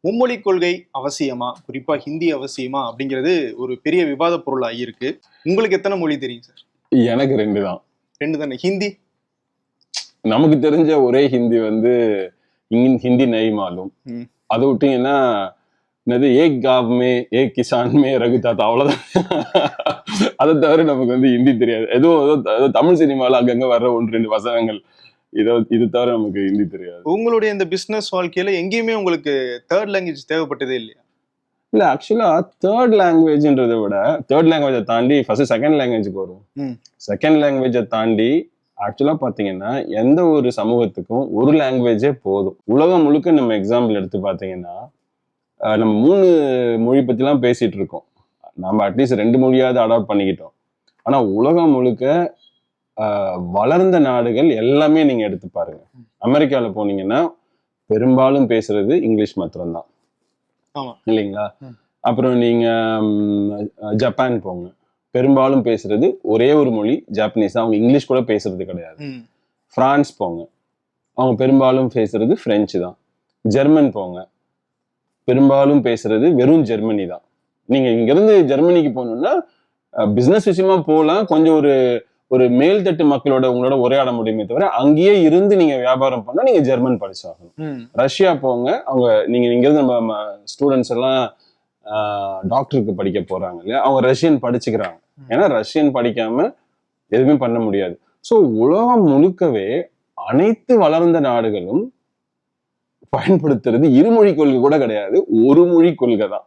மும்மொழி கொள்கை அவசியமா, குறிப்பா ஹிந்தி அவசியமா அப்படிங்கிறது ஒரு பெரிய விவாத பொருள் ஆகியிருக்கு. உங்களுக்கு எத்தனை மொழி தெரியும் சார்? எனக்கு 2 தான். 2 தானே. ஹிந்தி நமக்கு தெரிஞ்ச ஒரே ஹிந்தி வந்து ஹிந்தி நெய் மாலும். அதை விட்டீங்கன்னா என்னது ஏக் காவ் மே ஏக் கிசான் மே ரகுதாத்தா, அவ்வளவுதான். அதை தவிர நமக்கு வந்து ஹிந்தி தெரியாது. ஏதோ தமிழ் சினிமால அங்கங்க வர்ற 1-2 வசனங்கள், இது தவிர நமக்கு ஹிந்தி தெரியாது. உங்களுடைய இந்த பிசினஸ் வாழ்க்கையில எங்கேயுமே உங்களுக்கு தேர்ட் லாங்குவேஜ் தேவைப்பட்டதே இல்லையா? இல்ல, ஆக்சுவலா தேர்ட் லாங்குவேஜ்ன்றதை விட தேர்ட் லாங்குவேஜை தாண்டி ஃபர்ஸ்ட் செகண்ட் லாங்குவேஜுக்கு வரும். செகண்ட் லாங்குவேஜை தாண்டி ஆக்சுவலா பாத்தீங்கன்னா எந்த ஒரு சமூகத்துக்கும் ஒரு லாங்குவேஜே போதும். உலகம் முழுக்க நம்ம எக்ஸாம்பிள் எடுத்து பாத்தீங்கன்னா நம்ம 3 மொழி பத்திலாம் பேசிட்டு இருக்கோம். நம்ம அட்லீஸ்ட் 2 மொழியாவது அடாப்ட் பண்ணிக்கிட்டோம். ஆனா உலகம் முழுக்க வளர்ந்த நாடுகள் எல்லாமே நீங்க எடுத்து பாருங்க. அமெரிக்கால போனீங்கன்னா பெரும்பாலும் பேசுறது இங்கிலீஷ் மாத்திரம்தான், இல்லைங்களா? அப்புறம் நீங்க ஜப்பான் போங்க, பெரும்பாலும் பேசுறது ஒரே ஒரு மொழி ஜாப்பனீஸ் தான், அவங்க இங்கிலீஷ் கூட பேசுறது கிடையாது. பிரான்ஸ் போங்க, அவங்க பெரும்பாலும் பேசுறது பிரெஞ்சு தான். ஜெர்மன் போங்க, பெரும்பாலும் பேசுறது வெறும் ஜெர்மனி தான். நீங்க இங்கிருந்து ஜெர்மனிக்கு போகணும்னா பிசினஸ் விஷயமா போகலாம், கொஞ்சம் ஒரு மேல்தட்டு மக்களோட உங்களோட உரையாட முடியுமே தவிர அங்கேயே இருந்து நீங்க வியாபாரம் பண்ணா நீங்க ஜெர்மன் படிச்சாகணும். ரஷ்யா போங்க, அவங்க நீங்க இங்கிருந்து நம்ம ஸ்டூடெண்ட்ஸ் எல்லாம் டாக்டருக்கு படிக்க போறாங்க இல்லையா, அவங்க ரஷ்யன் படிச்சுக்கிறாங்க. ஏன்னா ரஷ்யன் படிக்காம எதுவுமே பண்ண முடியாது. ஸோ உலகம் முழுக்கவே அனைத்து வளர்ந்த நாடுகளும் பயன்படுத்துறது இருமொழி கொள்கை கூட கிடையாது, ஒரு மொழி கொள்கை தான்.